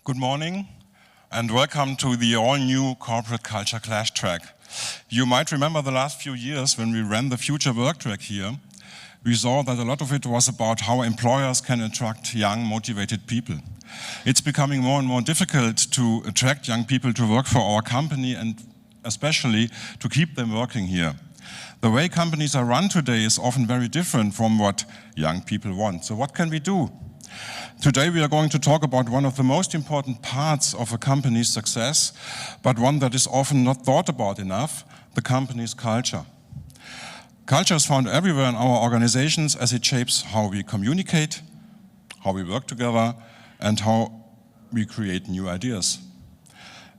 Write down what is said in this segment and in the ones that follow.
Good morning and welcome to the all-new Corporate Culture Clash track. You might remember the last few years when we ran the Future Work track here. We saw that a lot of it was about how employers can attract young, motivated people. It's becoming more and more difficult to attract young people to work for our company and especially to keep them working here. The way companies are run today is often very different from what young people want. So what can we do? Today we are going to talk about one of the most important parts of a company's success, but one that is often not thought about enough, the company's culture. Culture is found everywhere in our organizations as it shapes how we communicate, how we work together, and how we create new ideas.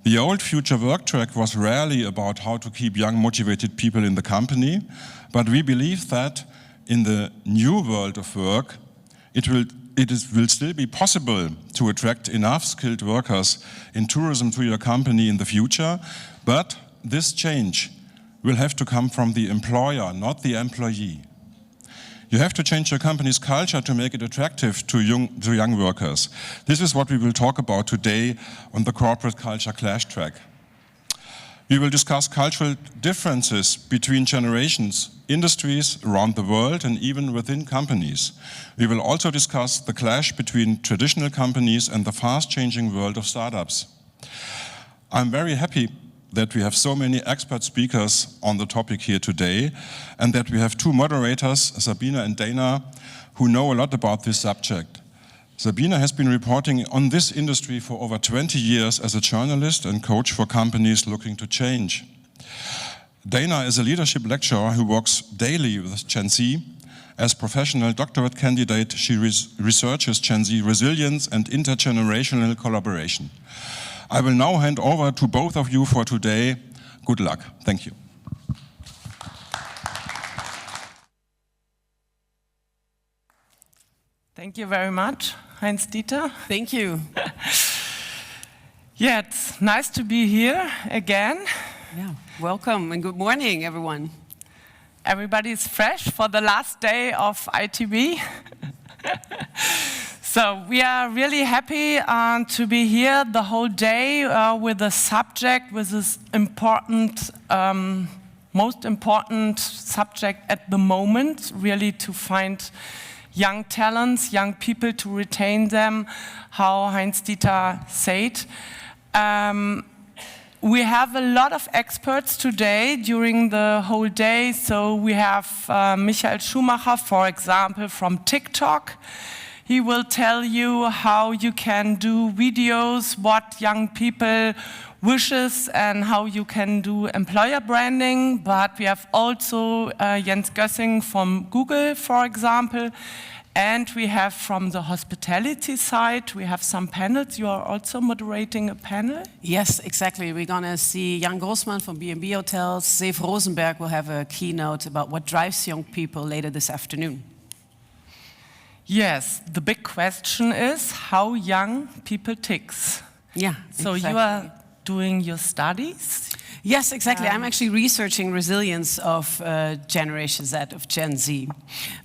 The old Future Work track was rarely about how to keep young, motivated people in the company, but we believe that in the new world of work, it will still be possible to attract enough skilled workers in tourism to your company in the future, but this change will have to come from the employer, not the employee. You have to change your company's culture to make it attractive to young workers. This is what we will talk about today on the Corporate Culture Clash track. We will discuss cultural differences between generations, industries around the world, and even within companies. We will also discuss the clash between traditional companies and the fast-changing world of startups. I'm very happy that we have so many expert speakers on the topic here today, and that we have two moderators, Sabine and Dana, who know a lot about this subject. Sabine has been reporting on this industry for over 20 years as a journalist and coach for companies looking to change. Dana is a leadership lecturer who works daily with Gen Z. As professional doctorate candidate, she researches Gen Z resilience and intergenerational collaboration. I will now hand over to both of you for today. Good luck. Thank you. Thank you very much, Heinz-Dieter. Thank you. Yeah, it's nice to be here again. Yeah, welcome and good morning, everyone. Everybody's fresh for the last day of ITB. So we are really happy to be here the whole day with a subject, with this important, most important subject at the moment, really to find young talents, young people, to retain them, how Heinz-Dieter said. We have a lot of experts today during the whole day. So we have Michael Schumacher, for example, from TikTok. He will tell you how you can do videos, what young people wishes, and how you can do employer branding. But we have also Jens Gössing from Google, for example. And we have from the hospitality side, we have some panels. You are also moderating a panel? Yes, exactly. We're going to see Jan Grossman from B&B Hotels. Zeef Rosenberg will have a keynote about what drives young people later this afternoon. Yes, the big question is how young people ticks. Yeah, so exactly. You are doing your studies? Yes, exactly. I'm actually researching resilience of Generation Z, of Gen Z.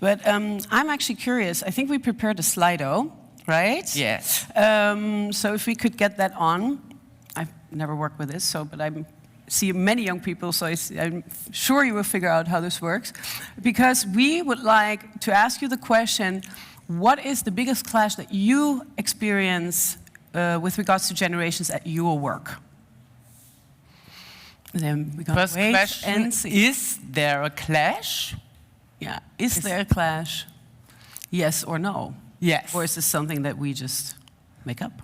But I'm actually curious. I think we prepared a Slido, right? Yes. So if we could get that on. I've never worked with this, but I see many young people, so I'm sure you will figure out how this works. Because we would like to ask you the question, what is the biggest clash that you experience with regards to generations at your work? Then we got First question, is there a clash? Yeah, is there a clash? Yes or no? Yes. Or is this something that we just make up?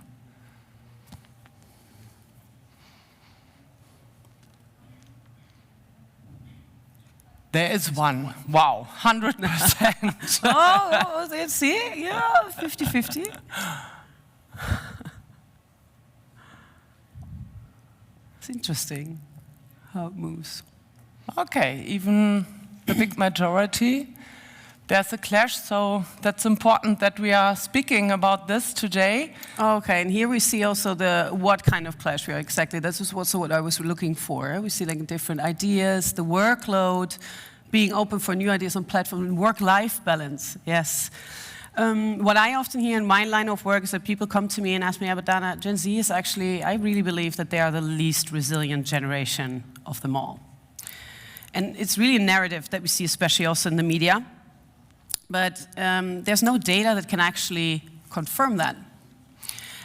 There is one. Wow, 100%. Oh, see? Yeah, 50-50. It's interesting how it moves. Okay, even the big majority, there's a clash, so that's important that we are speaking about this today. Okay, and here we see also the what kind of clash we are exactly. That's also what I was looking for. We see like different ideas, the workload, being open for new ideas on platform, and work-life balance. Yes. What I often hear in my line of work is that people come to me and ask me, yeah, but Dana, Gen Z is actually, I really believe that they are the least resilient generation of them all. And it's really a narrative that we see, especially also in the media. But there's no data that can actually confirm that.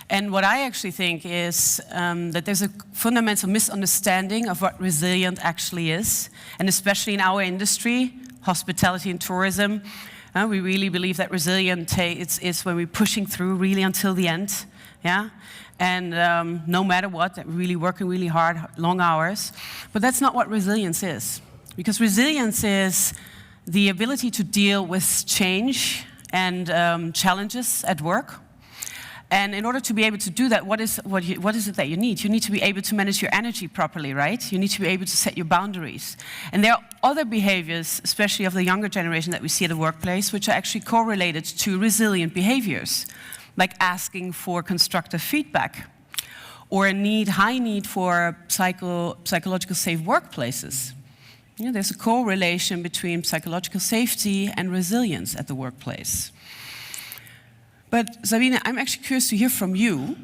And what I actually think is that there's a fundamental misunderstanding of what resilient actually is. And especially in our industry, hospitality and tourism, we really believe that resilient is when we're pushing through really until the end, yeah? And no matter what, really working really hard, long hours. But that's not what resilience is. Because resilience is the ability to deal with change and challenges at work. And in order to be able to do that, what is it that you need? You need to be able to manage your energy properly, right? You need to be able to set your boundaries. And there are other behaviors, especially of the younger generation that we see at the workplace, which are actually correlated to resilient behaviors, like asking for constructive feedback, or high need for psychological safe workplaces. You know, there's a correlation between psychological safety and resilience at the workplace. But Sabine, I'm actually curious to hear from you,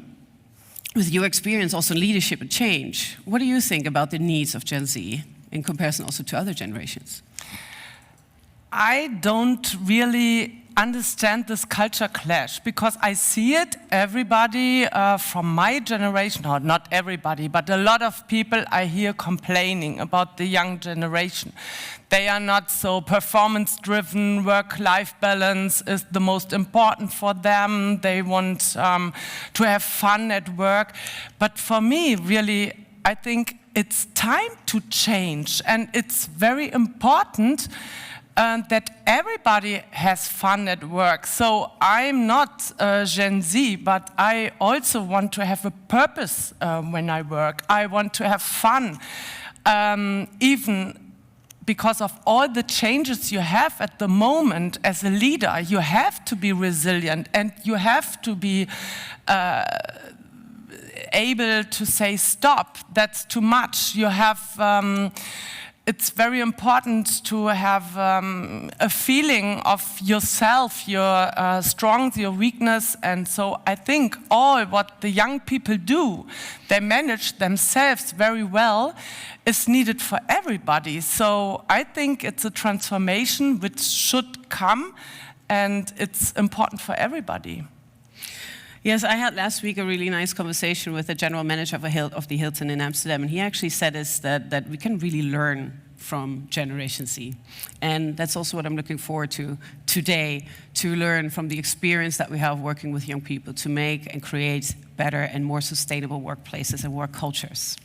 with your experience also in leadership and change. What do you think about the needs of Gen Z in comparison also to other generations? I don't really understand this culture clash because I see it, everybody from my generation, or not everybody, but a lot of people I hear complaining about the young generation. They are not so performance-driven, work-life balance is the most important for them. They want to have fun at work. But for me, really, I think it's time to change, and it's very important that everybody has fun at work. So I'm not Gen Z, but I also want to have a purpose when I work. I want to have fun, even because of all the changes you have at the moment as a leader. You have to be resilient, and you have to be able to say, stop, that's too much. You have it's very important to have a feeling of yourself, your strengths, your weakness, and so I think all what the young people do, they manage themselves very well, is needed for everybody. So I think it's a transformation which should come, and it's important for everybody. Yes, I had last week a really nice conversation with the general manager of the Hilton in Amsterdam, and he actually said that we can really learn from Generation Z. And that's also what I'm looking forward to today, to learn from the experience that we have working with young people to make and create better and more sustainable workplaces and work cultures.